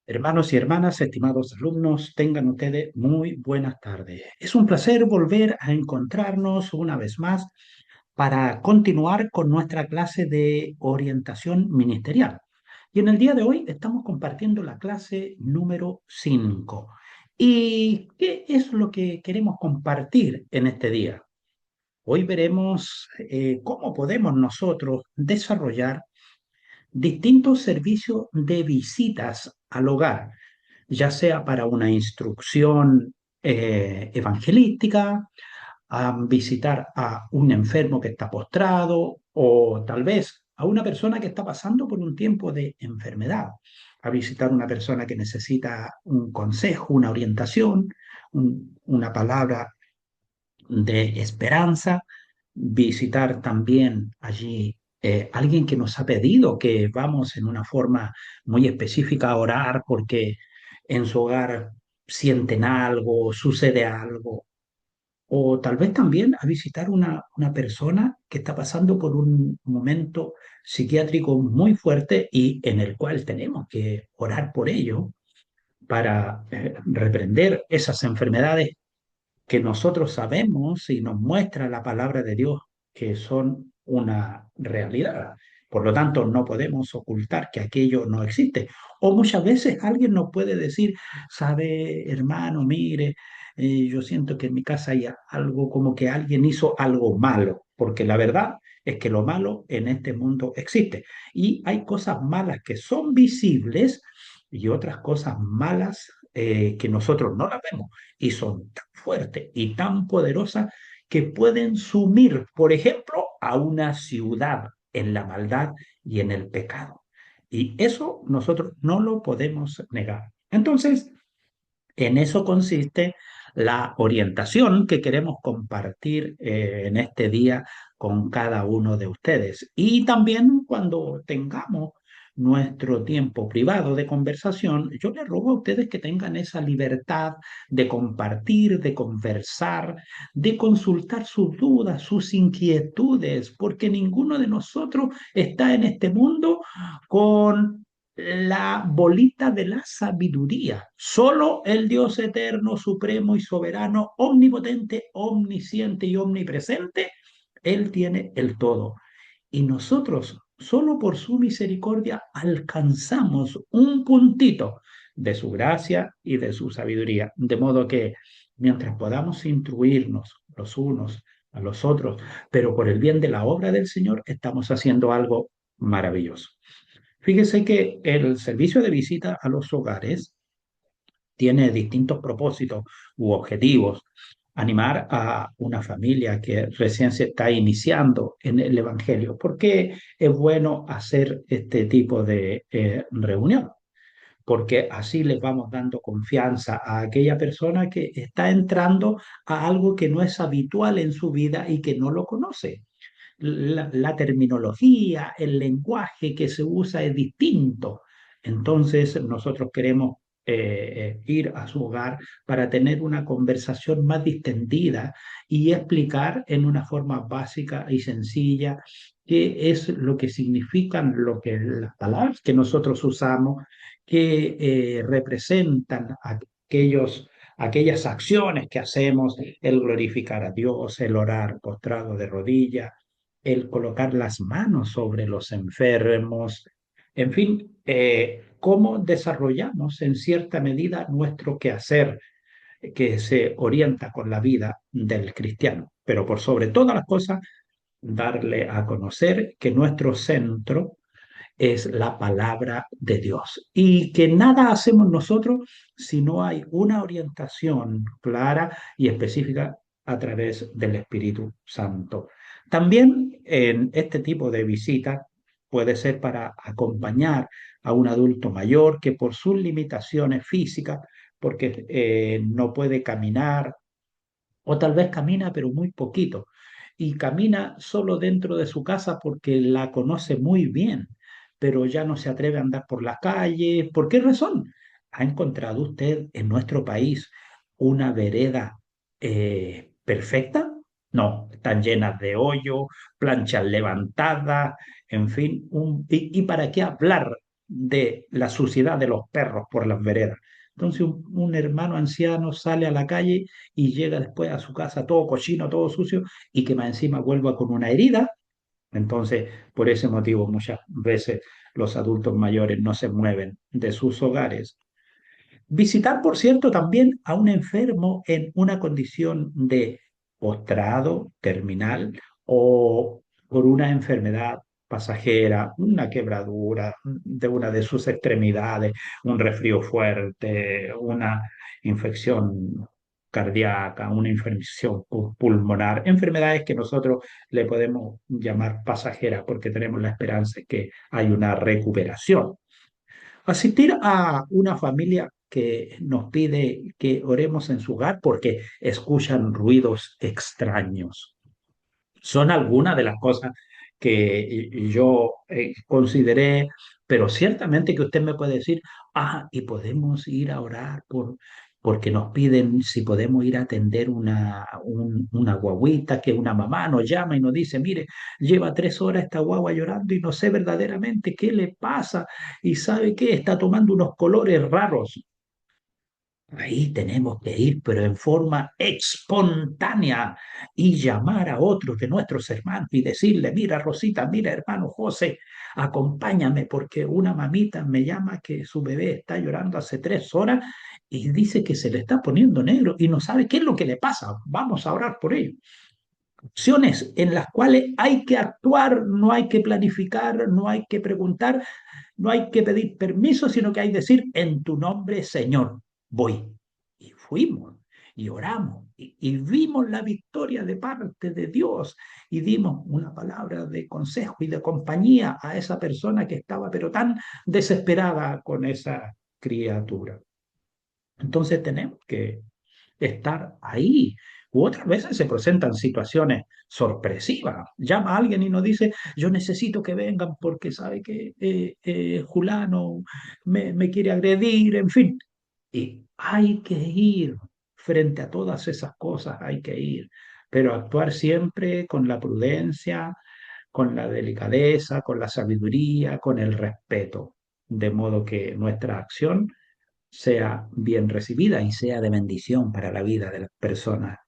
Hermanos y hermanas, estimados alumnos, tengan ustedes muy buenas tardes. Es un placer volver a encontrarnos una vez más para continuar con nuestra clase de orientación ministerial. Y en el día de hoy estamos compartiendo la clase número 5. ¿Y qué es lo que queremos compartir en este día? Hoy veremos cómo podemos nosotros desarrollar distintos servicios de visitas al hogar, ya sea para una instrucción evangelística, a visitar a un enfermo que está postrado o tal vez a una persona que está pasando por un tiempo de enfermedad, a visitar a una persona que necesita un consejo, una orientación, una palabra de esperanza, visitar también allí alguien que nos ha pedido que vamos en una forma muy específica a orar porque en su hogar sienten algo, sucede algo, o tal vez también a visitar una persona que está pasando por un momento psiquiátrico muy fuerte y en el cual tenemos que orar por ello para reprender esas enfermedades que nosotros sabemos y nos muestra la palabra de Dios que son una realidad. Por lo tanto, no podemos ocultar que aquello no existe. O muchas veces alguien nos puede decir, sabe, hermano, mire, yo siento que en mi casa hay algo como que alguien hizo algo malo, porque la verdad es que lo malo en este mundo existe. Y hay cosas malas que son visibles y otras cosas malas que nosotros no las vemos y son tan fuertes y tan poderosas que pueden sumir, por ejemplo, a una ciudad en la maldad y en el pecado. Y eso nosotros no lo podemos negar. Entonces, en eso consiste la orientación que queremos compartir en este día con cada uno de ustedes. Y también cuando tengamos nuestro tiempo privado de conversación, yo les ruego a ustedes que tengan esa libertad de compartir, de conversar, de consultar sus dudas, sus inquietudes, porque ninguno de nosotros está en este mundo con la bolita de la sabiduría. Solo el Dios eterno, supremo y soberano, omnipotente, omnisciente y omnipresente, Él tiene el todo. Y nosotros, solo por su misericordia, alcanzamos un puntito de su gracia y de su sabiduría. De modo que mientras podamos instruirnos los unos a los otros, pero por el bien de la obra del Señor, estamos haciendo algo maravilloso. Fíjese que el servicio de visita a los hogares tiene distintos propósitos u objetivos. Animar a una familia que recién se está iniciando en el Evangelio. ¿Por qué es bueno hacer este tipo de reunión? Porque así les vamos dando confianza a aquella persona que está entrando a algo que no es habitual en su vida y que no lo conoce. La terminología, el lenguaje que se usa es distinto. Entonces, nosotros queremos ir a su hogar para tener una conversación más distendida y explicar en una forma básica y sencilla qué es lo que significan lo que las palabras que nosotros usamos, que representan aquellas acciones que hacemos, el glorificar a Dios, el orar postrado de rodillas, el colocar las manos sobre los enfermos, en fin, cómo desarrollamos en cierta medida nuestro quehacer que se orienta con la vida del cristiano. Pero por sobre todas las cosas, darle a conocer que nuestro centro es la palabra de Dios y que nada hacemos nosotros si no hay una orientación clara y específica a través del Espíritu Santo. También en este tipo de visita puede ser para acompañar a un adulto mayor que por sus limitaciones físicas, porque no puede caminar o tal vez camina pero muy poquito y camina solo dentro de su casa porque la conoce muy bien, pero ya no se atreve a andar por la calle. ¿Por qué razón? ¿Ha encontrado usted en nuestro país una vereda perfecta? No, están llenas de hoyo, planchas levantadas, en fin, ¿y para qué hablar? de la suciedad de los perros por las veredas. Entonces un hermano anciano sale a la calle y llega después a su casa todo cochino, todo sucio y que más encima vuelva con una herida. Entonces, por ese motivo muchas veces los adultos mayores no se mueven de sus hogares. Visitar, por cierto, también a un enfermo en una condición de postrado, terminal o por una enfermedad pasajera, una quebradura de una de sus extremidades, un resfrío fuerte, una infección cardíaca, una infección pulmonar, enfermedades que nosotros le podemos llamar pasajeras porque tenemos la esperanza de que hay una recuperación. Asistir a una familia que nos pide que oremos en su hogar porque escuchan ruidos extraños. Son algunas de las cosas que yo consideré, pero ciertamente que usted me puede decir, y podemos ir a orar porque nos piden si podemos ir a atender una guagüita que una mamá nos llama y nos dice, mire, lleva 3 horas esta guagua llorando y no sé verdaderamente qué le pasa y sabe qué, está tomando unos colores raros. Ahí tenemos que ir, pero en forma espontánea y llamar a otros de nuestros hermanos y decirle, mira Rosita, mira hermano José, acompáñame porque una mamita me llama que su bebé está llorando hace 3 horas y dice que se le está poniendo negro y no sabe qué es lo que le pasa. Vamos a orar por ello. Opciones en las cuales hay que actuar, no hay que planificar, no hay que preguntar, no hay que pedir permiso, sino que hay que decir, en tu nombre, Señor, voy. Y fuimos y oramos y vimos la victoria de parte de Dios y dimos una palabra de consejo y de compañía a esa persona que estaba pero tan desesperada con esa criatura. Entonces tenemos que estar ahí. U otras veces se presentan situaciones sorpresivas. Llama a alguien y nos dice, yo necesito que vengan porque sabe que Julano me quiere agredir, en fin. Y hay que ir frente a todas esas cosas, hay que ir, pero actuar siempre con la prudencia, con la delicadeza, con la sabiduría, con el respeto, de modo que nuestra acción sea bien recibida y sea de bendición para la vida de las personas.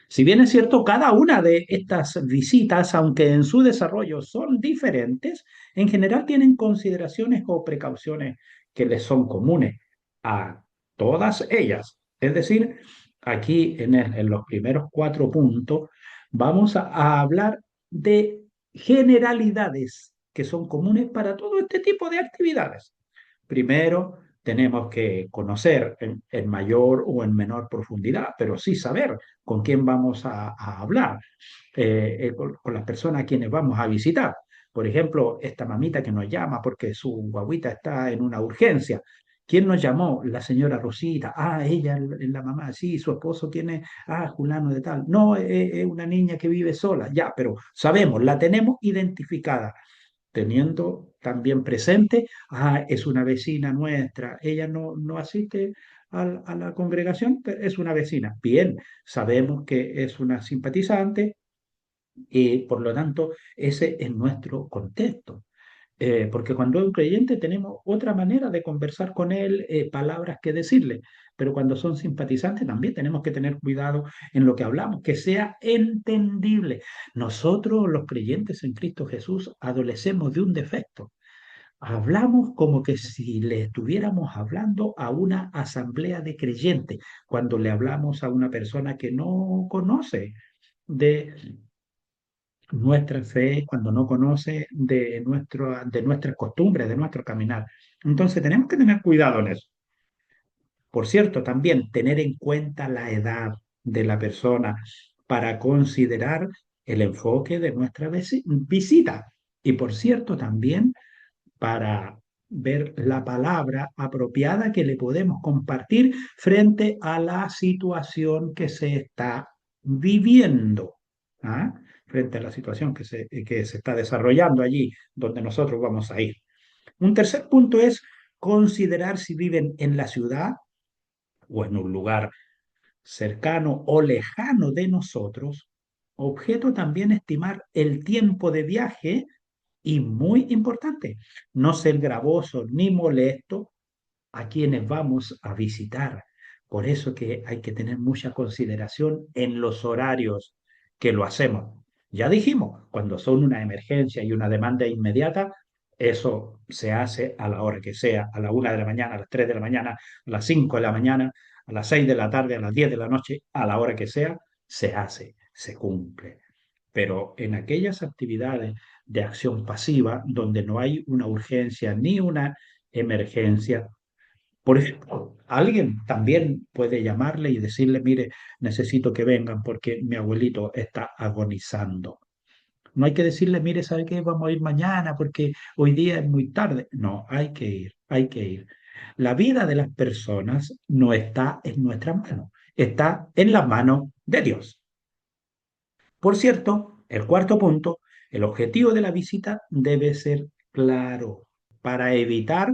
Si bien es cierto, cada una de estas visitas, aunque en su desarrollo son diferentes, en general tienen consideraciones o precauciones que les son comunes a todas ellas. Es decir, aquí en los primeros 4 puntos vamos a hablar de generalidades que son comunes para todo este tipo de actividades. Primero, tenemos que conocer en mayor o en menor profundidad, pero sí saber con quién vamos a hablar, con las personas a quienes vamos a visitar. Por ejemplo, esta mamita que nos llama porque su guaguita está en una urgencia. ¿Quién nos llamó? La señora Rosita. Ella es la mamá. Sí, su esposo tiene, Julano de tal. No, es una niña que vive sola. Ya, pero sabemos, la tenemos identificada teniendo también presente, es una vecina nuestra, ella no asiste a la congregación, pero es una vecina. Bien, sabemos que es una simpatizante y por lo tanto ese es nuestro contexto. Porque cuando es un creyente tenemos otra manera de conversar con él, palabras que decirle, pero cuando son simpatizantes también tenemos que tener cuidado en lo que hablamos, que sea entendible. Nosotros, los creyentes en Cristo Jesús, adolecemos de un defecto. Hablamos como que si le estuviéramos hablando a una asamblea de creyentes, cuando le hablamos a una persona que no conoce de nuestra fe, cuando no conoce de nuestras costumbres, de nuestro caminar. Entonces tenemos que tener cuidado en eso. Por cierto, también tener en cuenta la edad de la persona para considerar el enfoque de nuestra visita. Y por cierto, también para ver la palabra apropiada que le podemos compartir frente a la situación que se está viviendo. ¿Ah? Frente a la situación que se está desarrollando allí donde nosotros vamos a ir. Un tercer punto es considerar si viven en la ciudad o en un lugar cercano o lejano de nosotros. Objeto también estimar el tiempo de viaje Y muy importante, no ser gravoso ni molesto a quienes vamos a visitar. Por eso que hay que tener mucha consideración en los horarios que lo hacemos. Ya dijimos, cuando son una emergencia y una demanda inmediata, eso se hace a la hora que sea, a la 1 de la mañana, a las 3 de la mañana, a las 5 de la mañana, a las 6 de la tarde, a las 10 de la noche, a la hora que sea, se hace, se cumple. Pero en aquellas actividades de acción pasiva donde no hay una urgencia ni una emergencia, por ejemplo, alguien también puede llamarle y decirle, mire, necesito que vengan porque mi abuelito está agonizando. No hay que decirle, mire, ¿sabe qué? Vamos a ir mañana porque hoy día es muy tarde. No, hay que ir, hay que ir. La vida de las personas no está en nuestra mano, está en la mano de Dios. Por cierto, el cuarto punto, el objetivo de la visita debe ser claro para evitar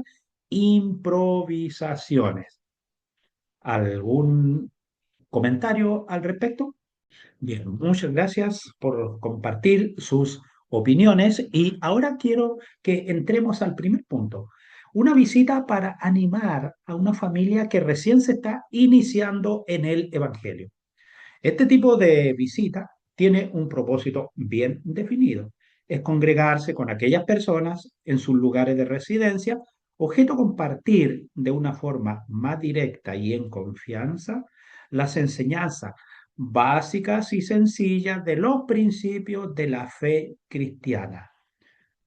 improvisaciones. ¿Algún comentario al respecto? Bien, muchas gracias por compartir sus opiniones y ahora quiero que entremos al primer punto. Una visita para animar a una familia que recién se está iniciando en el Evangelio. Este tipo de visita tiene un propósito bien definido. Es congregarse con aquellas personas en sus lugares de residencia, objeto compartir de una forma más directa y en confianza las enseñanzas básicas y sencillas de los principios de la fe cristiana.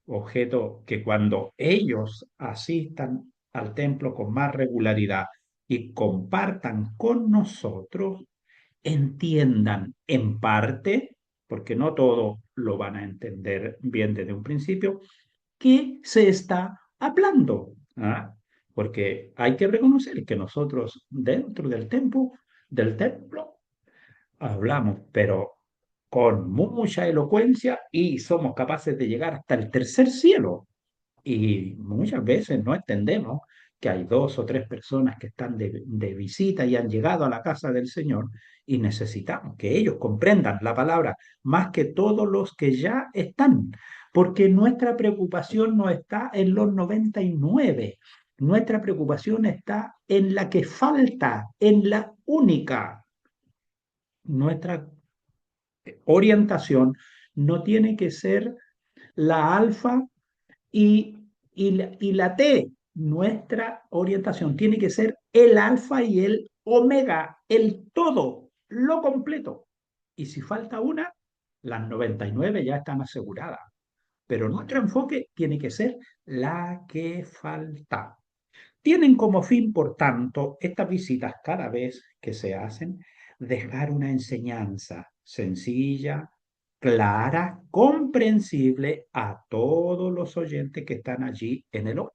Objeto que cuando ellos asistan al templo con más regularidad y compartan con nosotros, entiendan en parte, porque no todo lo van a entender bien desde un principio, qué se está hablando. ¿Ah? Porque hay que reconocer que nosotros dentro del templo hablamos, pero con mucha elocuencia y somos capaces de llegar hasta el tercer cielo. Y muchas veces no entendemos que hay dos o tres personas que están de visita y han llegado a la casa del Señor y necesitamos que ellos comprendan la palabra más que todos los que ya están, porque nuestra preocupación no está en los 99, nuestra preocupación está en la que falta, en la única. Nuestra orientación no tiene que ser la alfa y, la T, nuestra orientación tiene que ser el alfa y el omega, el todo, lo completo. Y si falta una, las 99 ya están aseguradas. Pero nuestro enfoque tiene que ser la que falta. Tienen como fin, por tanto, estas visitas cada vez que se hacen, dejar una enseñanza sencilla, clara, comprensible a todos los oyentes que están allí en el hoy.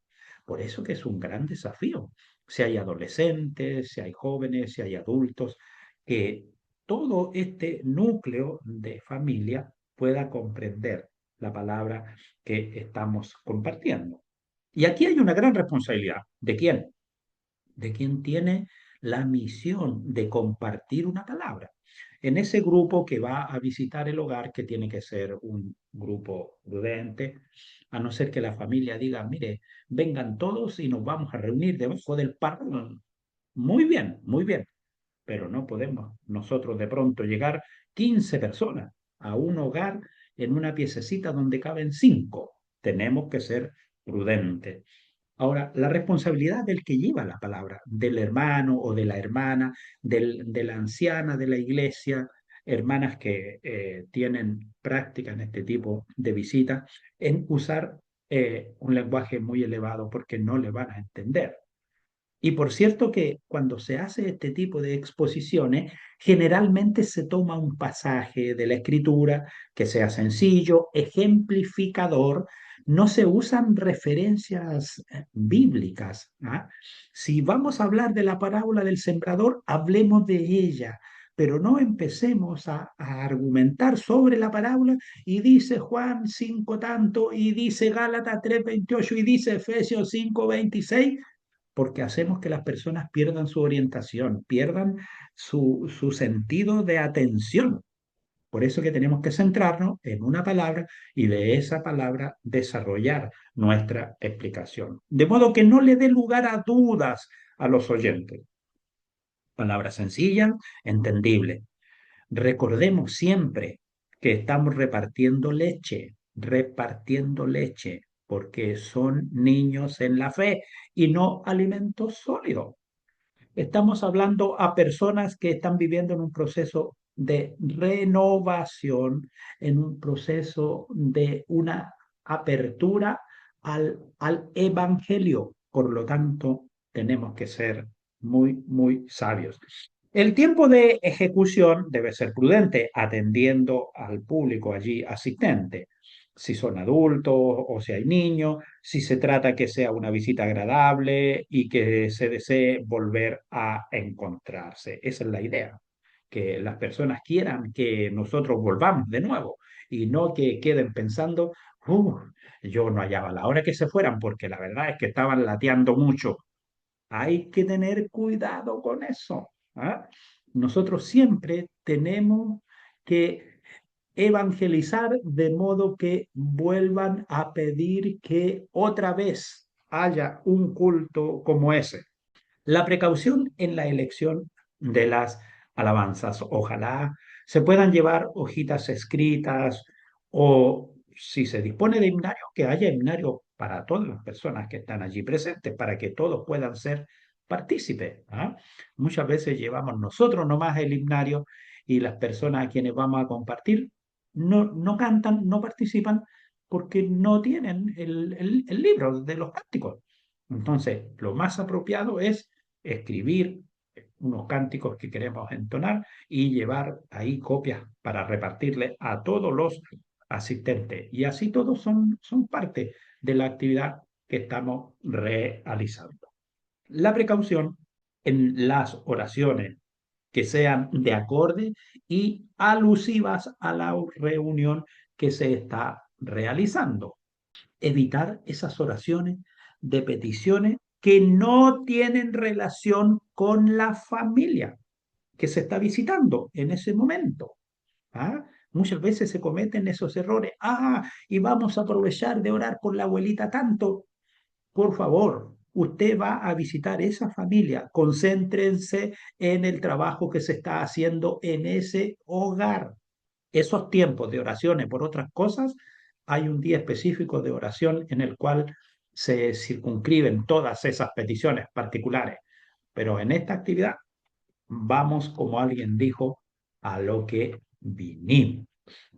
Por eso que es un gran desafío. Si hay adolescentes, si hay jóvenes, si hay adultos, que todo este núcleo de familia pueda comprender la palabra que estamos compartiendo. Y aquí hay una gran responsabilidad. ¿De quién? De quien tiene la misión de compartir una palabra. En ese grupo que va a visitar el hogar, que tiene que ser un grupo prudente, a no ser que la familia diga, mire, vengan todos y nos vamos a reunir debajo del parque. Muy bien, pero no podemos nosotros de pronto llegar 15 personas a un hogar en una piececita donde caben 5. Tenemos que ser prudentes. Ahora, la responsabilidad del que lleva la palabra, del hermano o de la hermana, de la anciana de la iglesia, hermanas que tienen práctica en este tipo de visitas, en usar un lenguaje muy elevado porque no le van a entender. Y por cierto que cuando se hace este tipo de exposiciones, generalmente se toma un pasaje de la escritura que sea sencillo, ejemplificador, no se usan referencias bíblicas. ¿Ah? Si vamos a hablar de la parábola del sembrador, hablemos de ella, pero no empecemos a argumentar sobre la parábola y dice Juan 5 tanto, y dice Gálatas 3:28 y dice Efesios 5:26 porque hacemos que las personas pierdan su orientación, pierdan su sentido de atención. Por eso que tenemos que centrarnos en una palabra y de esa palabra desarrollar nuestra explicación. De modo que no le dé lugar a dudas a los oyentes. Palabra sencilla, entendible. Recordemos siempre que estamos repartiendo leche, porque son niños en la fe y no alimentos sólidos. Estamos hablando a personas que están viviendo en un proceso de renovación, en un proceso de una apertura al evangelio. Por lo tanto, tenemos que ser muy, muy sabios. El tiempo de ejecución debe ser prudente, atendiendo al público allí asistente. Si son adultos o si hay niños, si se trata que sea una visita agradable y que se desee volver a encontrarse. Esa es la idea, que las personas quieran que nosotros volvamos de nuevo y no que queden pensando, yo no hallaba la hora que se fueran porque la verdad es que estaban lateando mucho. Hay que tener cuidado con eso. ¿Ah? Nosotros siempre tenemos que evangelizar de modo que vuelvan a pedir que otra vez haya un culto como ese. La precaución en la elección de las alabanzas. Ojalá se puedan llevar hojitas escritas o si se dispone de himnario, que haya himnario para todas las personas que están allí presentes, para que todos puedan ser partícipes. ¿Ah? Muchas veces llevamos nosotros nomás el himnario y las personas a quienes vamos a compartir no cantan, no participan porque no tienen el libro de los cánticos. Entonces, lo más apropiado es escribir unos cánticos que queremos entonar y llevar ahí copias para repartirle a todos los asistentes. Y así todos son parte de la actividad que estamos realizando. La precaución en las oraciones que sean de acorde y alusivas a la reunión que se está realizando. Evitar esas oraciones de peticiones que no tienen relación con la familia que se está visitando en ese momento. ¿Ah? Muchas veces se cometen esos errores. Y vamos a aprovechar de orar por la abuelita tanto. Por favor, usted va a visitar esa familia. Concéntrense en el trabajo que se está haciendo en ese hogar. Esos tiempos de oraciones por otras cosas, hay un día específico de oración en el cual se circunscriben todas esas peticiones particulares. Pero en esta actividad vamos, como alguien dijo, a lo que vinimos.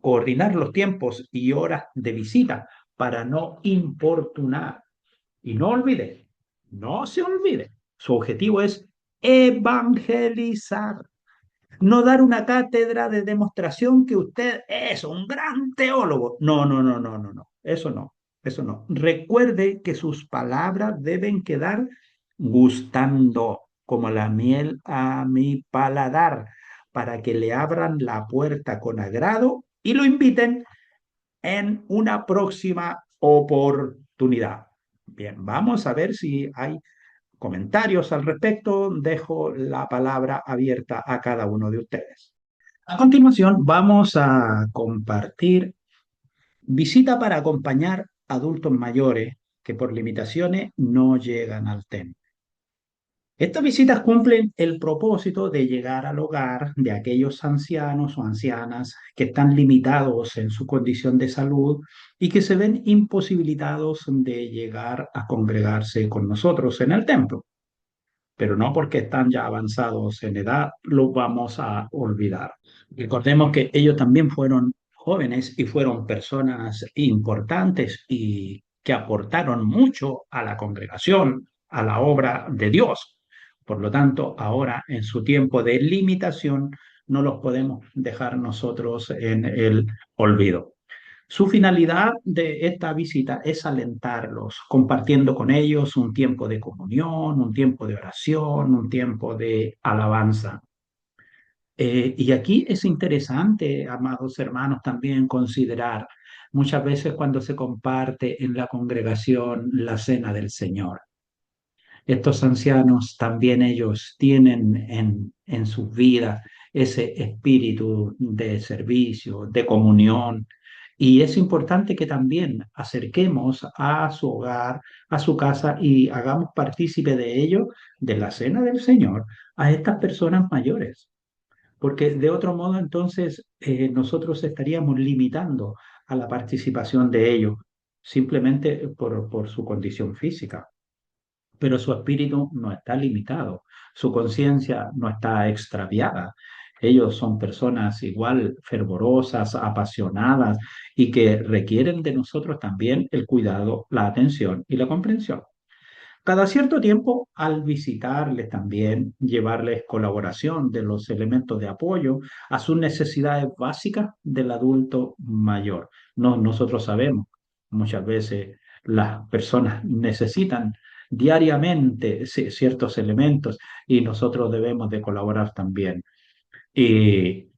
Coordinar los tiempos y horas de visita para no importunar. Y no olvide, no se olvide, su objetivo es evangelizar, no dar una cátedra de demostración que usted es un gran teólogo. No, no, no, no, no, no. Eso no, eso no. Recuerde que sus palabras deben quedar gustando como la miel a mi paladar para que le abran la puerta con agrado y lo inviten en una próxima oportunidad. Bien, vamos a ver si hay comentarios al respecto. Dejo la palabra abierta a cada uno de ustedes. A continuación, vamos a compartir visita para acompañar adultos mayores que por limitaciones no llegan al templo. Estas visitas cumplen el propósito de llegar al hogar de aquellos ancianos o ancianas que están limitados en su condición de salud y que se ven imposibilitados de llegar a congregarse con nosotros en el templo. Pero no porque están ya avanzados en edad, los vamos a olvidar. Recordemos que ellos también fueron jóvenes y fueron personas importantes y que aportaron mucho a la congregación, a la obra de Dios. Por lo tanto, ahora en su tiempo de limitación, no los podemos dejar nosotros en el olvido. Su finalidad de esta visita es alentarlos, compartiendo con ellos un tiempo de comunión, un tiempo de oración, un tiempo de alabanza. Y aquí es interesante, amados hermanos, también considerar muchas veces cuando se comparte en la congregación la cena del Señor. Estos ancianos también ellos tienen en sus vidas ese espíritu de servicio, de comunión. Y es importante que también acerquemos a su hogar, a su casa y hagamos partícipe de ello, de la cena del Señor, a estas personas mayores, porque de otro modo entonces nosotros estaríamos limitando a la participación de ellos simplemente por su condición física, pero su espíritu no está limitado, su conciencia no está extraviada. Ellos son personas igual fervorosas, apasionadas y que requieren de nosotros también el cuidado, la atención y la comprensión. Cada cierto tiempo, al visitarles también, llevarles colaboración de los elementos de apoyo a sus necesidades básicas del adulto mayor. No, nosotros sabemos, muchas veces las personas necesitan diariamente ciertos elementos y nosotros debemos de colaborar también. Y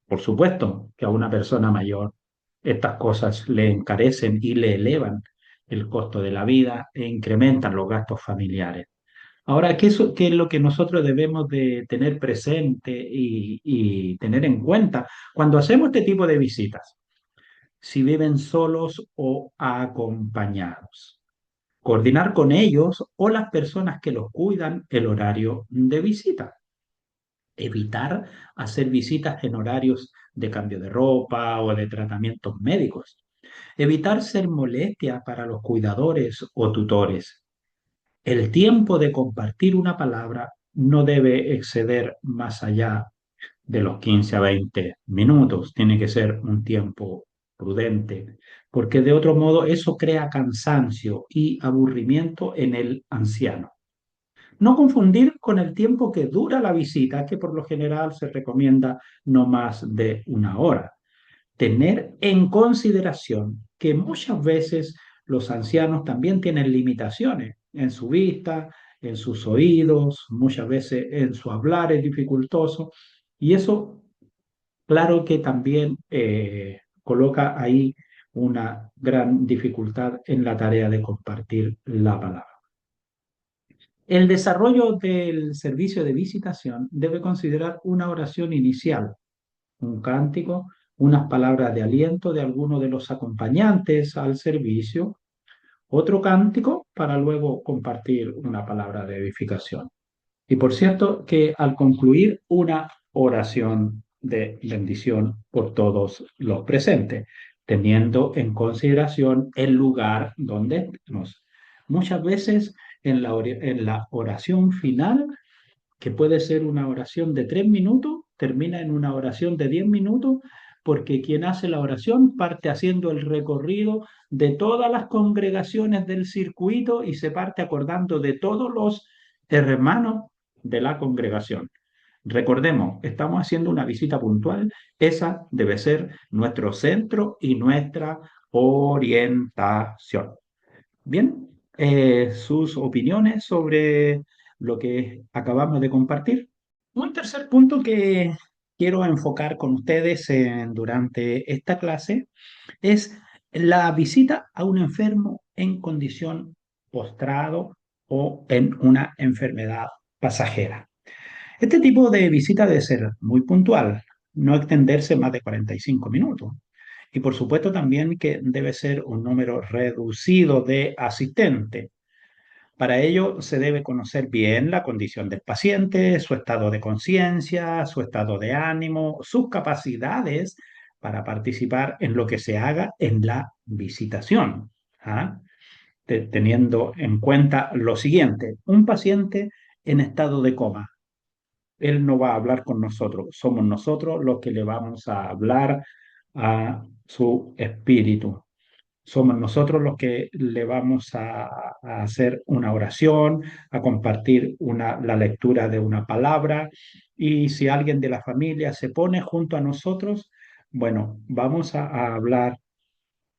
por supuesto que a una persona mayor estas cosas le encarecen y le elevan el costo de la vida e incrementan los gastos familiares. Ahora, qué es lo que nosotros debemos de tener presente y tener en cuenta cuando hacemos este tipo de visitas? Si viven solos o acompañados. Coordinar con ellos o las personas que los cuidan el horario de visita. Evitar hacer visitas en horarios de cambio de ropa o de tratamientos médicos. Evitar ser molestia para los cuidadores o tutores. El tiempo de compartir una palabra no debe exceder más allá de los 15 a 20 minutos. Tiene que ser un tiempo prudente, porque de otro modo eso crea cansancio y aburrimiento en el anciano. No confundir con el tiempo que dura la visita, que por lo general se recomienda no más de una hora. Tener en consideración que muchas veces los ancianos también tienen limitaciones en su vista, en sus oídos, muchas veces en su hablar es dificultoso, y eso, claro que también coloca ahí una gran dificultad en la tarea de compartir la palabra. El desarrollo del servicio de visitación debe considerar una oración inicial, un cántico, unas palabras de aliento de alguno de los acompañantes al servicio, otro cántico para luego compartir una palabra de edificación. Y por cierto, que al concluir una oración de bendición por todos los presentes, teniendo en consideración el lugar donde nos. Muchas veces en la oración final, que puede ser una oración de 3 minutos, termina en una oración de 10 minutos, porque quien hace la oración parte haciendo el recorrido de todas las congregaciones del circuito y se parte acordando de todos los hermanos de la congregación. Recordemos, estamos haciendo una visita puntual, esa debe ser nuestro centro y nuestra orientación. Bien, sus opiniones sobre lo que acabamos de compartir. Un tercer punto que quiero enfocar con ustedes durante esta clase es la visita a un enfermo en condición postrado o en una enfermedad pasajera. Este tipo de visita debe ser muy puntual, no extenderse más de 45 minutos. Y por supuesto también que debe ser un número reducido de asistentes. Para ello se debe conocer bien la condición del paciente, su estado de conciencia, su estado de ánimo, sus capacidades para participar en lo que se haga en la visitación. ¿Ah? Teniendo en cuenta lo siguiente, un paciente en estado de coma, él no va a hablar con nosotros, somos nosotros los que le vamos a hablar a su espíritu. Somos nosotros los que le vamos a hacer una oración, a compartir la lectura de una palabra. Y si alguien de la familia se pone junto a nosotros, bueno, vamos a hablar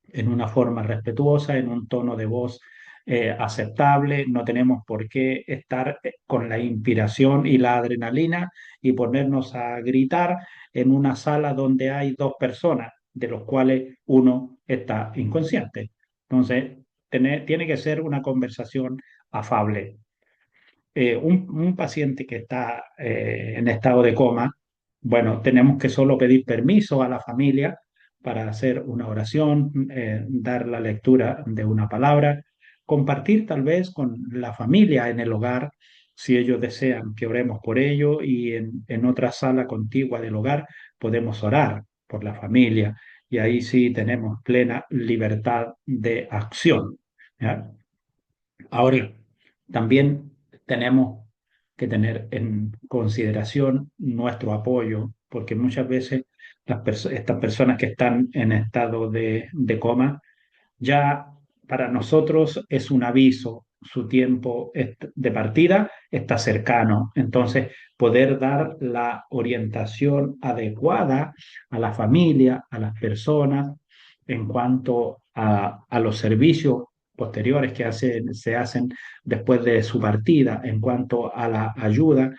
en una forma respetuosa, en un tono de voz aceptable. No tenemos por qué estar con la inspiración y la adrenalina y ponernos a gritar en una sala donde hay dos personas, de los cuales uno está inconsciente. Entonces, tiene que ser una conversación afable. Un paciente que está en estado de coma, Bueno, tenemos que solo pedir permiso a la familia para hacer una oración, dar la lectura de una palabra, compartir tal vez con la familia en el hogar, si ellos desean que oremos por ello, y en otra sala contigua del hogar podemos orar por la familia, y ahí sí tenemos plena libertad de acción. ¿Ya? Ahora, también tenemos que tener en consideración nuestro apoyo, porque muchas veces estas personas que están en estado de coma, ya para nosotros es un aviso, su tiempo de partida está cercano. Entonces, poder dar la orientación adecuada a la familia, a las personas, en cuanto a los servicios posteriores que se hacen después de su partida, en cuanto a la ayuda,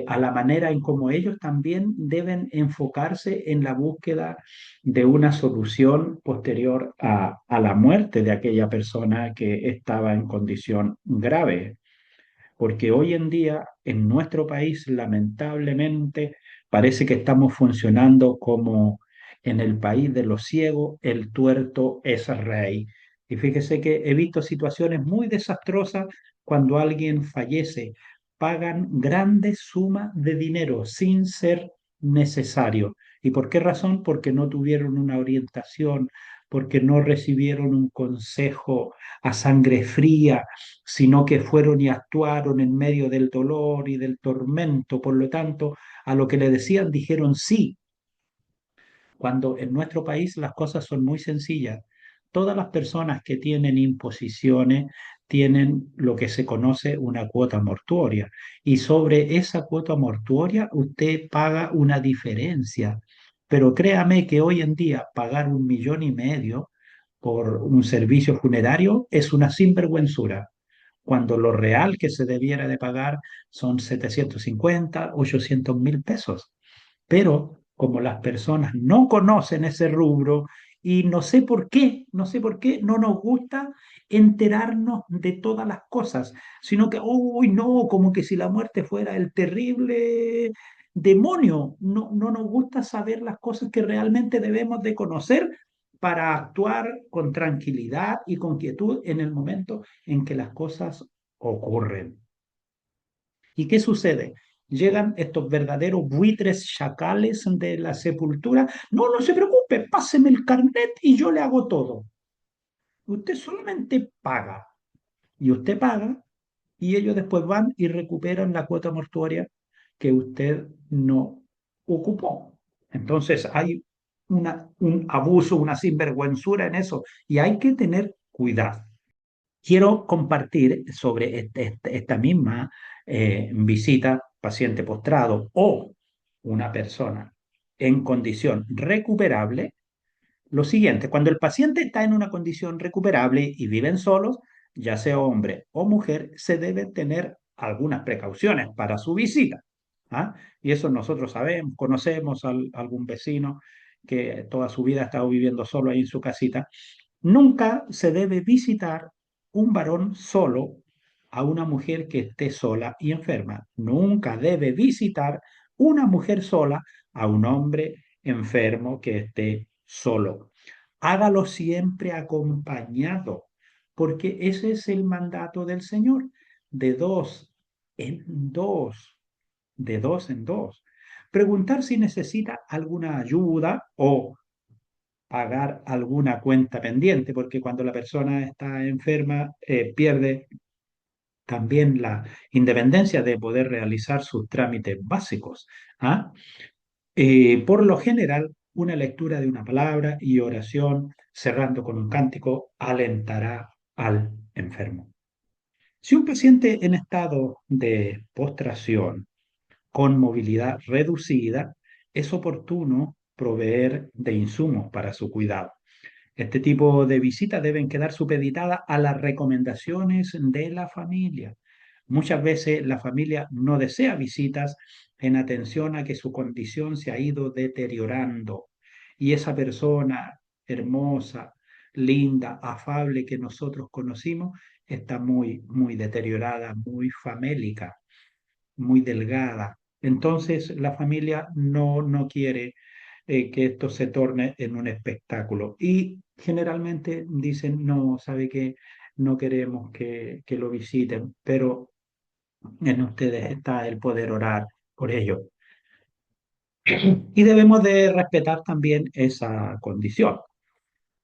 a la manera en cómo ellos también deben enfocarse en la búsqueda de una solución posterior a la muerte de aquella persona que estaba en condición grave. Porque hoy en día en nuestro país, lamentablemente, parece que estamos funcionando como en el país de los ciegos, el tuerto es rey. Y fíjese que he visto situaciones muy desastrosas cuando alguien fallece. Pagan grandes sumas de dinero sin ser necesario. ¿Y por qué razón? Porque no tuvieron una orientación, porque no recibieron un consejo a sangre fría, sino que fueron y actuaron en medio del dolor y del tormento. Por lo tanto, a lo que le decían dijeron sí, cuando en nuestro país las cosas son muy sencillas. Todas las personas que tienen imposiciones tienen lo que se conoce una cuota mortuoria, y sobre esa cuota mortuoria usted paga una diferencia. Pero créame que hoy en día pagar 1,5 millones por un servicio funerario es una sinvergüenzura, cuando lo real que se debiera de pagar son 750, 800.000 pesos. Pero como las personas no conocen ese rubro, y no sé por qué, no sé por qué no nos gusta enterarnos de todas las cosas, sino que, uy, no, como que si la muerte fuera el terrible demonio. No, no nos gusta saber las cosas que realmente debemos de conocer para actuar con tranquilidad y con quietud en el momento en que las cosas ocurren. ¿Y qué sucede? Llegan estos verdaderos buitres chacales de la sepultura. No, no se preocupe, páseme el carnet y yo le hago todo. Usted solamente paga. Y usted paga y ellos después van y recuperan la cuota mortuoria que usted no ocupó. Entonces hay un abuso, una sinvergüenzura en eso, y hay que tener cuidado. Quiero compartir sobre esta misma visita paciente postrado o una persona en condición recuperable. Lo siguiente: cuando el paciente está en una condición recuperable y viven solos, ya sea hombre o mujer, se deben tener algunas precauciones para su visita. ¿Ah? Y eso nosotros sabemos, conocemos a algún vecino que toda su vida ha estado viviendo solo ahí en su casita. Nunca se debe visitar un varón solo a una mujer que esté sola y enferma. Nunca debe visitar una mujer sola a un hombre enfermo que esté solo. Hágalo siempre acompañado, porque ese es el mandato del Señor, de dos en dos, de dos en dos. Preguntar si necesita alguna ayuda o pagar alguna cuenta pendiente, porque cuando la persona está enferma, pierde también la independencia de poder realizar sus trámites básicos. ¿Ah? Por lo general, una lectura de una palabra y oración cerrando con un cántico alentará al enfermo. Si un paciente en estado de postración con movilidad reducida, es oportuno proveer de insumos para su cuidado. Este tipo de visitas deben quedar supeditadas a las recomendaciones de la familia. Muchas veces la familia no desea visitas en atención a que su condición se ha ido deteriorando, y esa persona hermosa, linda, afable que nosotros conocimos está muy, muy deteriorada, muy famélica, muy delgada. Entonces la familia no quiere que esto se torne en un espectáculo. Y generalmente dicen, no, sabe que no queremos que lo visiten, pero en ustedes está el poder orar por ello. Y debemos de respetar también esa condición.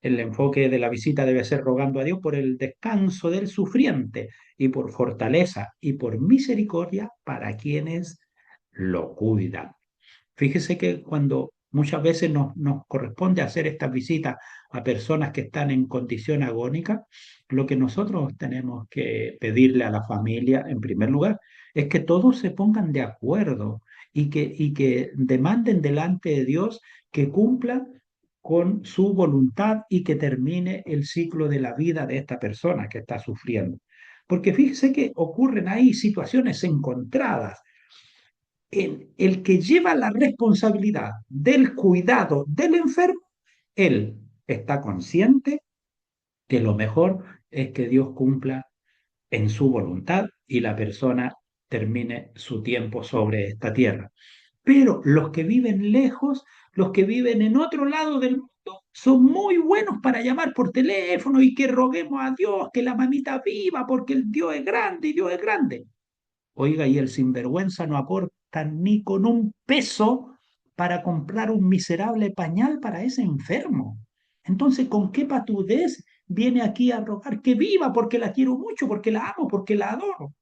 El enfoque de la visita debe ser rogando a Dios por el descanso del sufriente y por fortaleza y por misericordia para quienes lo cuidan. Fíjese que cuando muchas veces nos corresponde hacer estas visitas a personas que están en condición agónica, lo que nosotros tenemos que pedirle a la familia, en primer lugar, es que todos se pongan de acuerdo y que demanden delante de Dios que cumpla con su voluntad y que termine el ciclo de la vida de esta persona que está sufriendo. Porque fíjese que ocurren ahí situaciones encontradas. El que lleva la responsabilidad del cuidado del enfermo, él está consciente que lo mejor es que Dios cumpla en su voluntad y la persona termine su tiempo sobre esta tierra. Pero los que viven lejos, los que viven en otro lado del mundo, son muy buenos para llamar por teléfono y que roguemos a Dios que la mamita viva porque el Dios es grande y Dios es grande. Oiga, y el sinvergüenza no aporta ni con un peso para comprar un miserable pañal para ese enfermo. Entonces, ¿con qué patudez viene aquí a rogar que viva porque la quiero mucho, porque la amo, porque la adoro?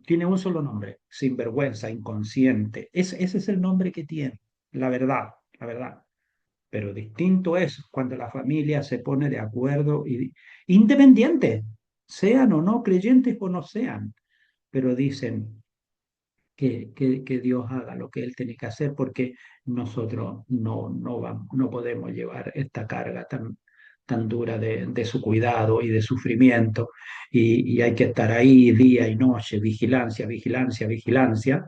Tiene un solo nombre, sinvergüenza, inconsciente. Ese es el nombre que tiene, la verdad, la verdad. Pero distinto es cuando la familia se pone de acuerdo y independiente, sean o no creyentes o no sean, pero dicen, que Dios haga lo que Él tiene que hacer porque nosotros no podemos llevar esta carga tan dura de su cuidado y de sufrimiento y hay que estar ahí día y noche, vigilancia, vigilancia, vigilancia.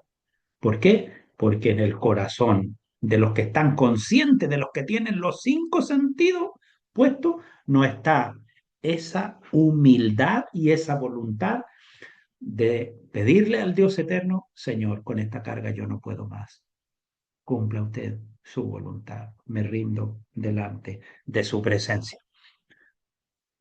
¿Por qué? Porque en el corazón de los que están conscientes, de los que tienen los cinco sentidos puestos, no está esa humildad y esa voluntad de pedirle al Dios eterno, Señor, con esta carga yo no puedo más. Cumpla usted su voluntad. Me rindo delante de su presencia.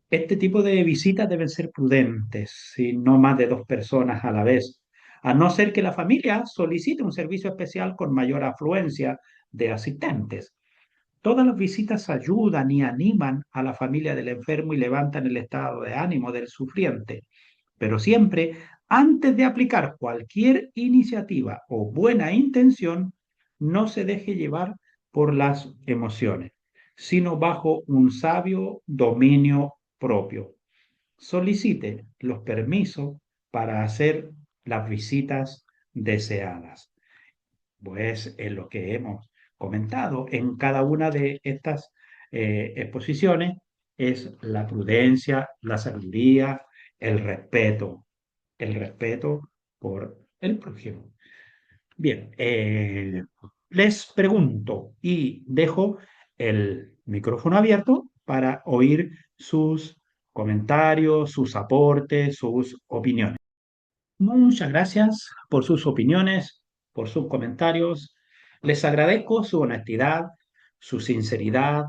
Este tipo de visitas deben ser prudentes, y no más de dos personas a la vez, a no ser que la familia solicite un servicio especial con mayor afluencia de asistentes. Todas las visitas ayudan y animan a la familia del enfermo y levantan el estado de ánimo del sufriente. Pero siempre, antes de aplicar cualquier iniciativa o buena intención, no se deje llevar por las emociones, sino bajo un sabio dominio propio. Solicite los permisos para hacer las visitas deseadas. Pues en lo que hemos comentado en cada una de estas exposiciones es la prudencia, la sabiduría, el respeto, el respeto por el prójimo. Bien, les pregunto y dejo el micrófono abierto para oír sus comentarios, sus aportes, sus opiniones. Muchas gracias por sus opiniones, por sus comentarios. Les agradezco su honestidad, su sinceridad,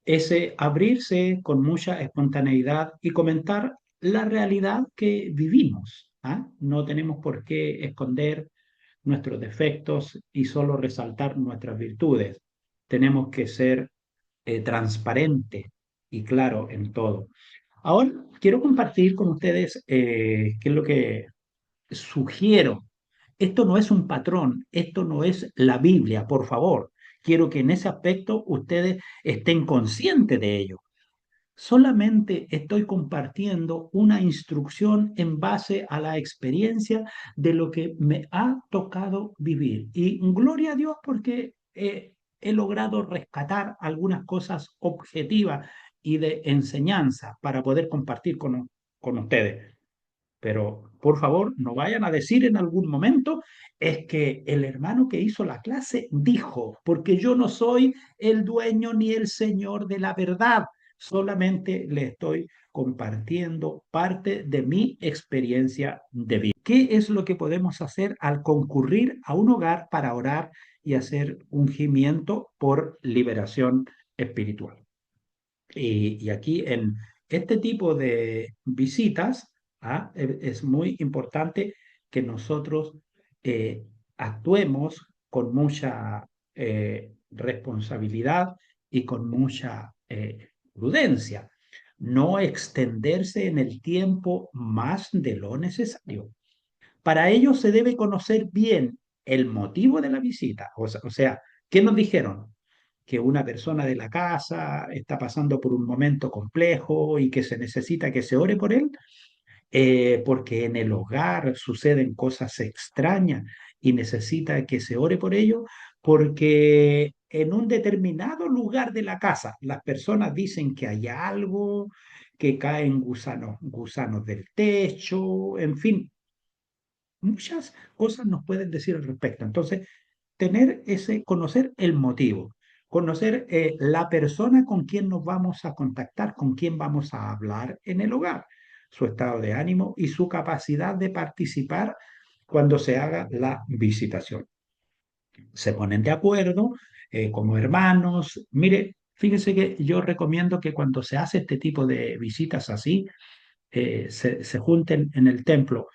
ese abrirse con mucha espontaneidad y comentar la realidad que vivimos. ¿Ah? No tenemos por qué esconder nuestros defectos y solo resaltar nuestras virtudes. Tenemos que ser transparentes y claro en todo. Ahora quiero compartir con ustedes qué es lo que sugiero. Esto no es un patrón, esto no es la Biblia, por favor. Quiero que en ese aspecto ustedes estén conscientes de ello. Solamente estoy compartiendo una instrucción en base a la experiencia de lo que me ha tocado vivir. Y gloria a Dios porque he logrado rescatar algunas cosas objetivas y de enseñanza para poder compartir con ustedes. Pero por favor, no vayan a decir en algún momento, es que el hermano que hizo la clase dijo, porque yo no soy el dueño ni el señor de la verdad. solamente le estoy compartiendo parte de mi experiencia de vida. ¿Qué es lo que podemos hacer al concurrir a un hogar para orar y hacer ungimiento por liberación espiritual? Y aquí en este tipo de visitas, es muy importante que nosotros eh, actuemos con mucha responsabilidad y con mucha prudencia. No extenderse en el tiempo más de lo necesario. Para ello se debe conocer bien el motivo de la visita. O sea, ¿qué nos dijeron? Que una persona de la casa está pasando por un momento complejo y que se necesita que se ore por él, porque en el hogar suceden cosas extrañas y necesita que se ore por ello, porque en un determinado lugar de la casa las personas dicen que hay algo, que caen gusanos, gusanos del techo, en fin, muchas cosas nos pueden decir al respecto. Entonces, conocer el motivo, conocer la persona con quien nos vamos a contactar, con quien vamos a hablar en el hogar, su estado de ánimo y su capacidad de participar cuando se haga la visitación. Se ponen de acuerdo como hermanos. Mire, fíjese que yo recomiendo que cuando se hace este tipo de visitas así, se junten en el templo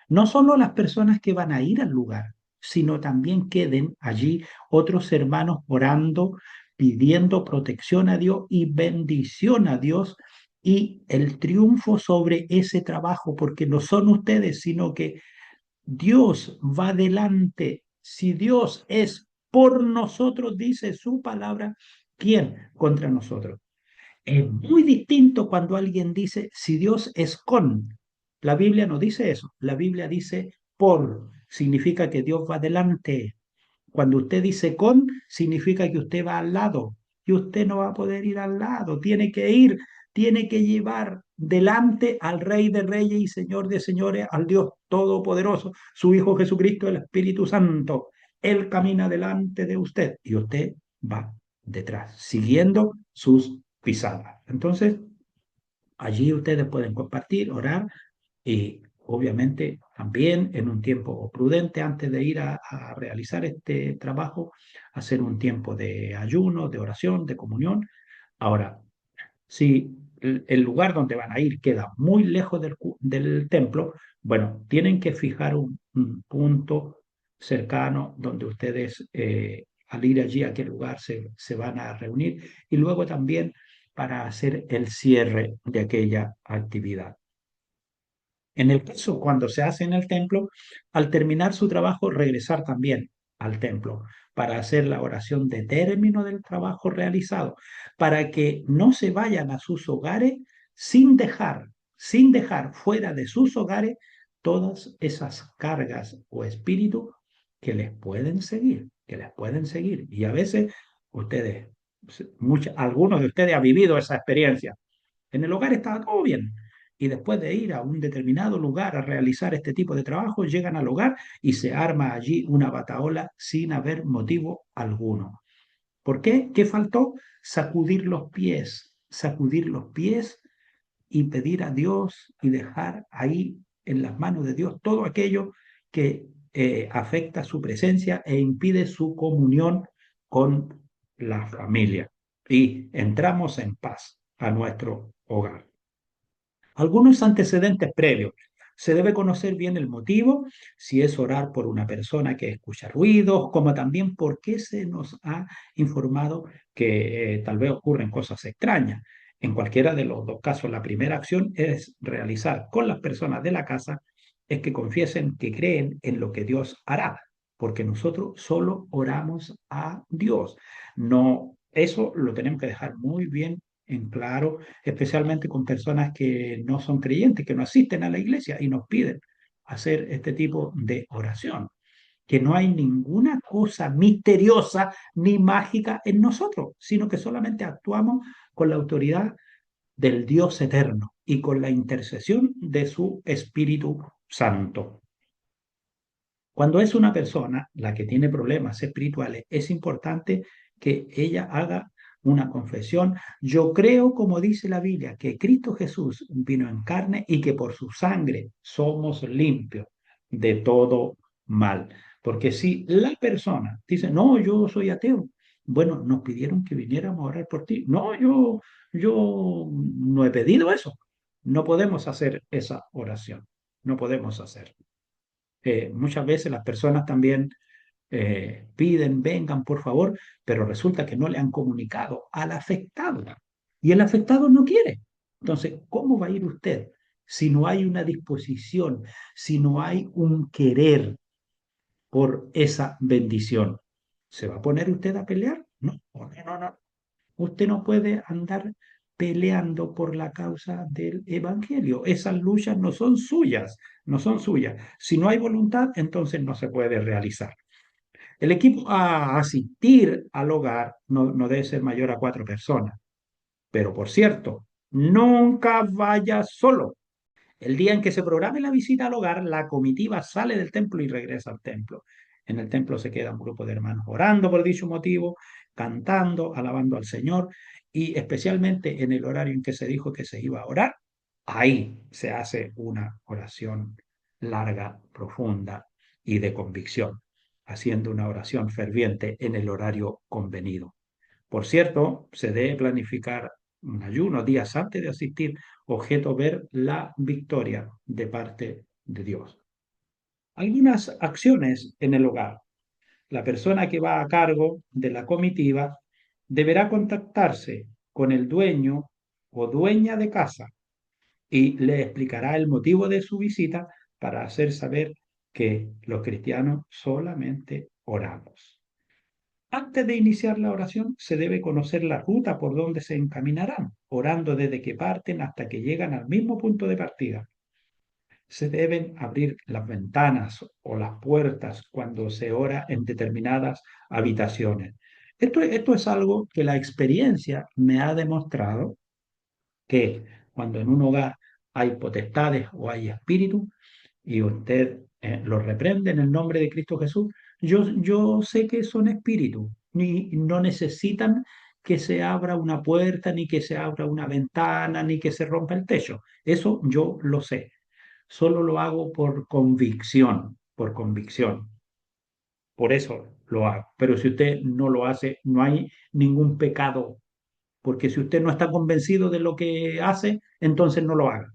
no solo las personas que van a ir al lugar, sino también queden allí otros hermanos orando, pidiendo protección a Dios y bendición a Dios y el triunfo sobre ese trabajo, porque no son ustedes, sino que Dios va delante. Si Dios es por nosotros, dice su palabra, ¿quién contra nosotros? Es muy distinto cuando alguien dice si Dios es con. La Biblia no dice eso. La Biblia dice por. Significa que Dios va delante. Cuando usted dice con, significa que usted va al lado. Y usted no va a poder ir al lado. Tiene que llevar delante al Rey de Reyes y Señor de Señores, al Dios Todopoderoso, su Hijo Jesucristo, el Espíritu Santo. Él camina delante de usted y usted va detrás, siguiendo sus pisadas. Entonces, allí ustedes pueden compartir, orar y obviamente también en un tiempo prudente antes de ir a realizar este trabajo, hacer un tiempo de ayuno, de oración, de comunión. Ahora, si el lugar donde van a ir queda muy lejos del templo, bueno, tienen que fijar un punto cercano donde ustedes al ir allí a aquel lugar se van a reunir y luego también para hacer el cierre de aquella actividad. En el caso, cuando se hace en el templo, al terminar su trabajo, regresar también al templo para hacer la oración de término del trabajo realizado, para que no se vayan a sus hogares sin dejar fuera de sus hogares todas esas cargas o espíritus que les pueden seguir, que les pueden seguir. Y a veces ustedes, algunos de ustedes han vivido esa experiencia en el hogar estaba todo bien. Y después de ir a un determinado lugar a realizar este tipo de trabajo, llegan al hogar y se arma allí una batahola sin haber motivo alguno. ¿Por qué? ¿Qué faltó? Sacudir los pies y pedir a Dios y dejar ahí en las manos de Dios todo aquello que afecta su presencia e impide su comunión con la familia. Y entramos en paz a nuestro hogar. Algunos antecedentes previos. Se debe conocer bien el motivo, si es orar por una persona que escucha ruidos, como también por qué se nos ha informado que tal vez ocurren cosas extrañas. En cualquiera de los dos casos, la primera acción es realizar con las personas de la casa, es que confiesen que creen en lo que Dios hará, porque nosotros solo oramos a Dios. No, eso lo tenemos que dejar muy bien en claro, especialmente con personas que no son creyentes, que no asisten a la iglesia y nos piden hacer este tipo de oración, que no hay ninguna cosa misteriosa ni mágica en nosotros, sino que solamente actuamos con la autoridad del Dios eterno y con la intercesión de su Espíritu Santo. Cuando es una persona la que tiene problemas espirituales, es importante que ella haga una confesión. Yo creo, como dice la Biblia, que Cristo Jesús vino en carne y que por su sangre somos limpios de todo mal. Porque si la persona dice, no, yo soy ateo, bueno, nos pidieron que viniéramos a orar por ti. No, yo no he pedido eso. No podemos hacer esa oración. No podemos hacer. Muchas veces las personas también piden, vengan por favor, pero resulta que no le han comunicado al afectado y el afectado no quiere. Entonces, ¿cómo va a ir usted si no hay una disposición, si no hay un querer por esa bendición? ¿Se va a poner usted a pelear? No, no. Usted no puede andar peleando por la causa del evangelio. Esas luchas no son suyas, no son suyas. Si no hay voluntad, entonces no se puede realizar. El equipo a asistir al hogar no debe ser mayor a 4 personas. Pero por cierto, nunca vaya solo. El día en que se programe la visita al hogar, la comitiva sale del templo y regresa al templo. En el templo se queda un grupo de hermanos orando por dicho motivo, cantando, alabando al Señor y especialmente en el horario en que se dijo que se iba a orar, ahí se hace una oración larga, profunda y de convicción, haciendo una oración ferviente en el horario convenido. Por cierto, se debe planificar un ayuno días antes de asistir, objeto ver la victoria de parte de Dios. Algunas acciones en el hogar. La persona que va a cargo de la comitiva deberá contactarse con el dueño o dueña de casa y le explicará el motivo de su visita para hacer saber que los cristianos solamente oramos. Antes de iniciar la oración, se debe conocer la ruta por donde se encaminarán, orando desde que parten hasta que llegan al mismo punto de partida. Se deben abrir las ventanas o las puertas cuando se ora en determinadas habitaciones. Esto es algo que la experiencia me ha demostrado que cuando en un hogar hay potestades o hay espíritus y usted los reprende en el nombre de Cristo Jesús, yo sé que son espíritus, ni no necesitan que se abra una puerta, ni que se abra una ventana, ni que se rompa el techo. Eso yo lo sé. Solo lo hago por convicción, por convicción. Por eso lo hago. Pero si usted no lo hace, no hay ningún pecado, porque si usted no está convencido de lo que hace, entonces no lo haga.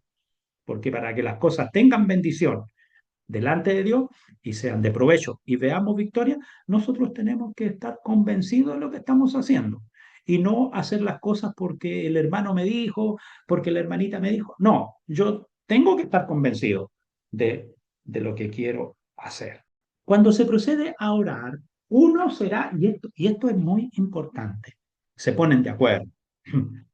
Porque para que las cosas tengan bendición delante de Dios y sean de provecho y veamos victoria, nosotros tenemos que estar convencidos de lo que estamos haciendo y no hacer las cosas porque el hermano me dijo, porque la hermanita me dijo. No, yo tengo que estar convencido de lo que quiero hacer. Cuando se procede a orar, uno será, y esto es muy importante, se ponen de acuerdo.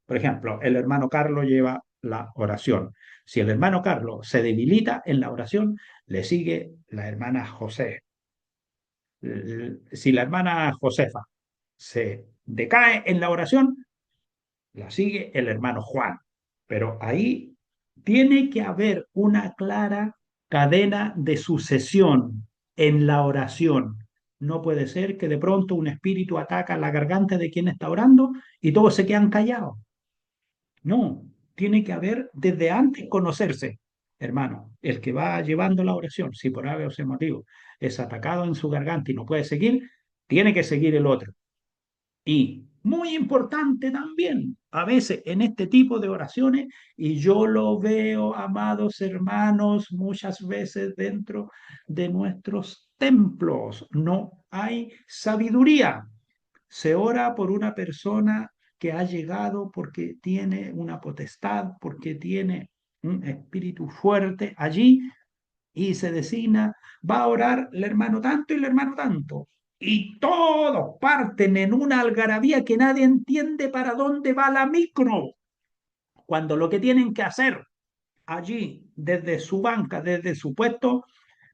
Por ejemplo, el hermano Carlos lleva la oración. Si el hermano Carlos se debilita en la oración, le sigue la hermana José. Si la hermana Josefa se decae en la oración, la sigue el hermano Juan. Pero ahí tiene que haber una clara cadena de sucesión en la oración. No puede ser que de pronto un espíritu ataca la garganta de quien está orando y todos se quedan callados. No, tiene que haber desde antes conocerse. Hermano, el que va llevando la oración, si por algo ese motivo es atacado en su garganta y no puede seguir, tiene que seguir el otro. Y muy importante también, a veces en este tipo de oraciones, y yo lo veo, amados hermanos, muchas veces dentro de nuestros templos, no hay sabiduría. Se ora por una persona que ha llegado porque tiene una potestad, porque tiene un espíritu fuerte allí y se designa, va a orar el hermano tanto y el hermano tanto. Y todos parten en una algarabía que nadie entiende para dónde va la micro, cuando lo que tienen que hacer allí, desde su banca, desde su puesto,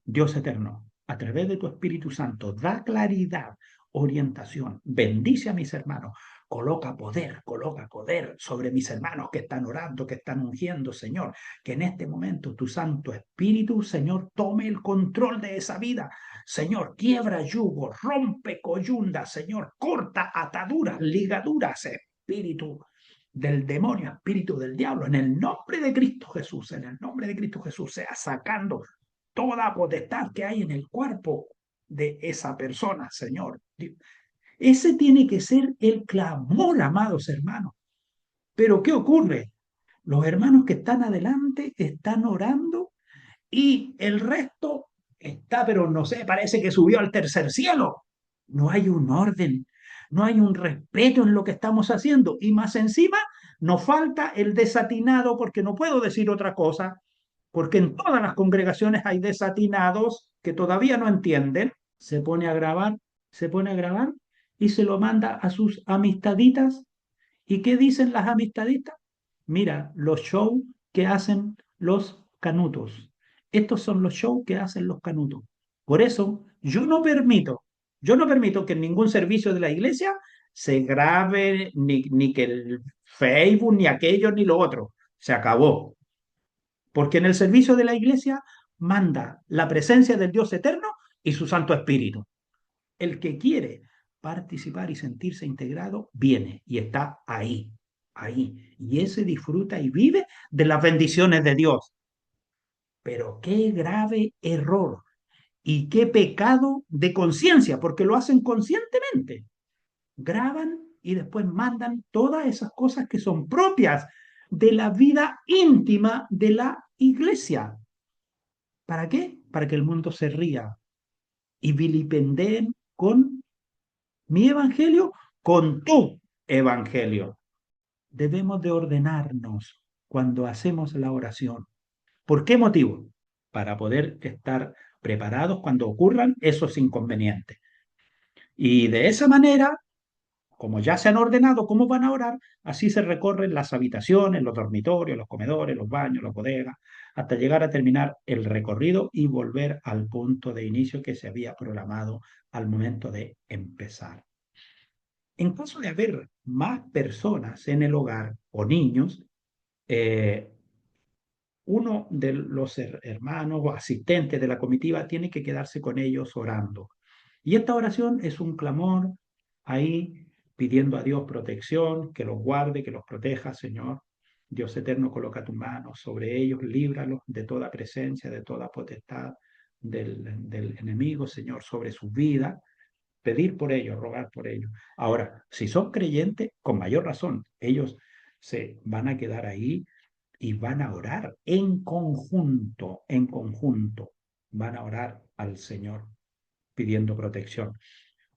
Dios eterno, a través de tu Espíritu Santo, da claridad, orientación, bendice a mis hermanos, coloca poder sobre mis hermanos que están orando, que están ungiendo, Señor, que en este momento tu Santo Espíritu, Señor, tome el control de esa vida. Señor, quiebra yugo, rompe coyundas, Señor, corta ataduras, ligaduras, espíritu del demonio, espíritu del diablo, en el nombre de Cristo Jesús, en el nombre de Cristo Jesús, sea sacando toda potestad que hay en el cuerpo de esa persona, Señor. Ese tiene que ser el clamor, amados hermanos. Pero ¿qué ocurre? Los hermanos que están adelante están orando y el resto está, pero no sé, parece que subió al tercer cielo. No hay un orden, no hay un respeto en lo que estamos haciendo. Y más encima, nos falta el desatinado, porque no puedo decir otra cosa, porque en todas las congregaciones hay desatinados que todavía no entienden. Se pone a grabar, se pone a grabar y se lo manda a sus amistaditas. ¿Y qué dicen las amistaditas? Mira, los shows que hacen los canutos. Estos son los shows que hacen los canutos. Por eso yo no permito que en ningún servicio de la iglesia se grabe ni que el Facebook, ni aquello, ni lo otro. Se acabó. Porque en el servicio de la iglesia manda la presencia del Dios eterno y su Santo Espíritu. El que quiere participar y sentirse integrado, viene y está ahí, ahí. Y ese disfruta y vive de las bendiciones de Dios. Pero qué grave error y qué pecado de conciencia, porque lo hacen conscientemente. Graban y después mandan todas esas cosas que son propias de la vida íntima de la iglesia. ¿Para qué? Para que el mundo se ría y vilipendeen con mi evangelio, con tu evangelio. Debemos de ordenarnos cuando hacemos la oración. ¿Por qué motivo? Para poder estar preparados cuando ocurran esos inconvenientes. Y de esa manera, como ya se han ordenado cómo van a orar, así se recorren las habitaciones, los dormitorios, los comedores, los baños, las bodegas, hasta llegar a terminar el recorrido y volver al punto de inicio que se había programado al momento de empezar. En caso de haber más personas en el hogar o niños, eh, uno de los hermanos o asistentes de la comitiva tiene que quedarse con ellos orando. Y esta oración es un clamor ahí pidiendo a Dios protección, que los guarde, que los proteja, Señor. Dios eterno, coloca tu mano sobre ellos, líbralos de toda presencia, de toda potestad del enemigo, Señor, sobre su vida, pedir por ellos, rogar por ellos. Ahora, si son creyentes, con mayor razón, ellos se van a quedar ahí y van a orar en conjunto, van a orar al Señor pidiendo protección.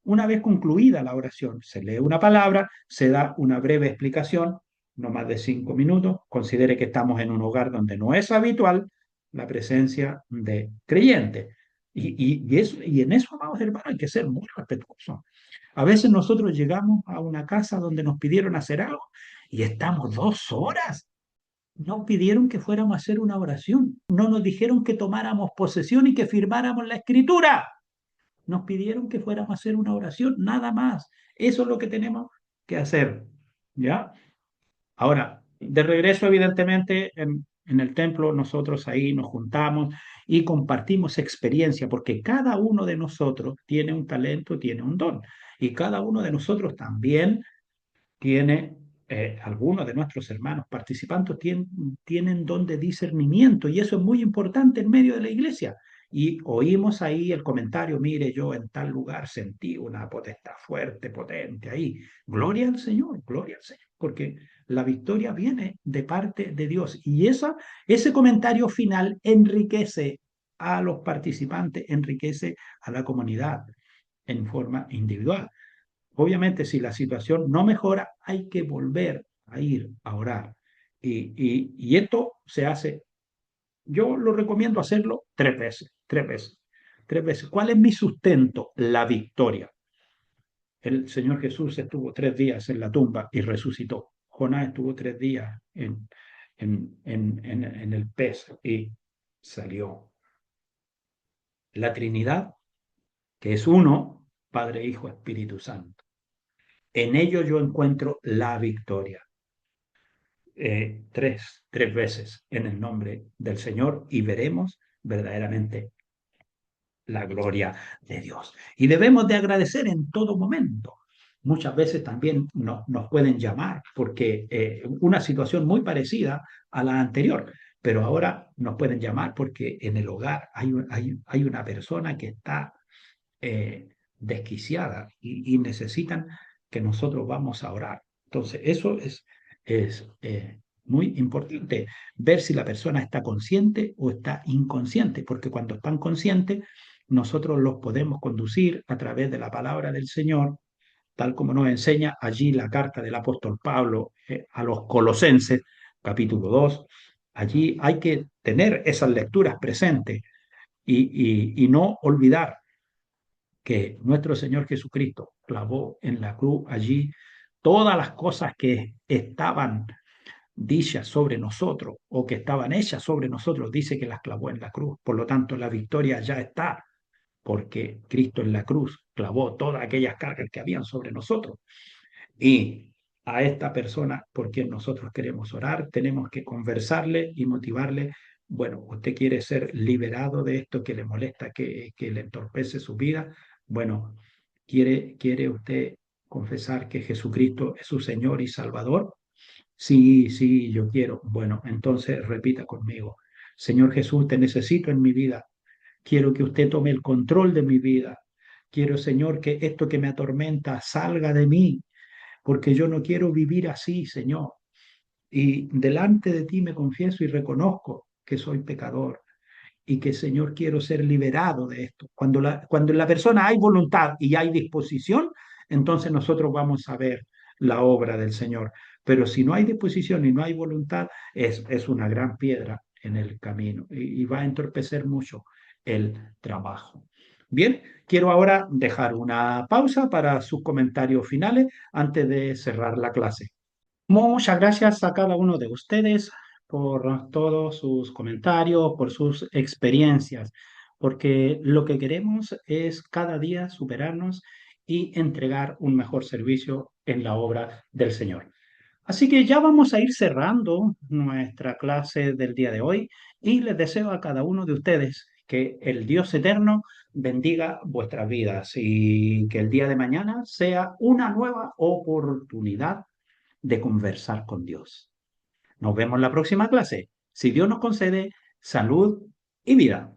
Una vez concluida la oración, se lee una palabra, se da una breve explicación, no más de 5 minutos. Considere que estamos en un hogar donde no es habitual la presencia de creyentes. Y en eso, amados hermanos, hay que ser muy respetuosos. A veces nosotros llegamos a una casa donde nos pidieron hacer algo y estamos 2 horas. No pidieron que fuéramos a hacer una oración. No nos dijeron que tomáramos posesión y que firmáramos la escritura. Nos pidieron que fuéramos a hacer una oración, nada más. Eso es lo que tenemos que hacer. ¿Ya? Ahora, de regreso, evidentemente, en el templo, nosotros ahí nos juntamos y compartimos experiencia, porque cada uno de nosotros tiene un talento, tiene un don. Y cada uno de nosotros también tiene, algunos de nuestros hermanos participantes tienen don de discernimiento y eso es muy importante en medio de la iglesia. Y oímos ahí el comentario, mire, yo en tal lugar sentí una potestad fuerte, potente ahí. Gloria al Señor, porque la victoria viene de parte de Dios. Y ese comentario final enriquece a los participantes, enriquece a la comunidad en forma individual. Obviamente, si la situación no mejora, hay que volver a ir a orar. Y esto se hace, yo lo recomiendo hacerlo 3 veces, 3 veces, 3 veces. ¿Cuál es mi sustento? La victoria. El Señor Jesús estuvo 3 días en la tumba y resucitó. Jonás estuvo 3 días en el pez y salió. La Trinidad, que es uno, Padre, Hijo, Espíritu Santo. En ello yo encuentro la victoria. 3 veces en el nombre del Señor y veremos verdaderamente la gloria de Dios. Y debemos de agradecer en todo momento. muchas veces también nos pueden llamar porque una situación muy parecida a la anterior, pero ahora nos pueden llamar porque en el hogar hay una persona que está desquiciada y necesitan que nosotros vamos a orar. Entonces, eso es muy importante, ver si la persona está consciente o está inconsciente, porque cuando están conscientes, nosotros los podemos conducir a través de la palabra del Señor, tal como nos enseña allí la carta del apóstol Pablo a los Colosenses, capítulo 2. Allí hay que tener esas lecturas presentes y no olvidar que nuestro Señor Jesucristo clavó en la cruz allí todas las cosas que estaban dichas sobre nosotros o que estaban hechas sobre nosotros, dice que las clavó en la cruz. Por lo tanto, la victoria ya está, porque Cristo en la cruz clavó todas aquellas cargas que habían sobre nosotros. Y a esta persona por quien nosotros queremos orar, tenemos que conversarle y motivarle. Bueno, usted quiere ser liberado de esto que le molesta, que le entorpece su vida. Bueno, quiere usted confesar que Jesucristo es su Señor y Salvador? Sí, sí, yo quiero. Bueno, entonces repita conmigo. Señor Jesús, te necesito en mi vida. Quiero que usted tome el control de mi vida. Quiero, Señor, que esto que me atormenta salga de mí porque yo no quiero vivir así, Señor. Y delante de ti me confieso y reconozco que soy pecador y que, Señor, quiero ser liberado de esto. Cuando en la persona hay voluntad y hay disposición, entonces nosotros vamos a ver la obra del Señor. Pero si no hay disposición y no hay voluntad, es una gran piedra en el camino y va a entorpecer mucho el trabajo. Bien, quiero ahora dejar una pausa para sus comentarios finales antes de cerrar la clase. Muchas gracias a cada uno de ustedes por todos sus comentarios, por sus experiencias, porque lo que queremos es cada día superarnos y entregar un mejor servicio en la obra del Señor. Así que ya vamos a ir cerrando nuestra clase del día de hoy y les deseo a cada uno de ustedes que el Dios eterno bendiga vuestras vidas y que el día de mañana sea una nueva oportunidad de conversar con Dios. Nos vemos en la próxima clase. Si Dios nos concede salud y vida.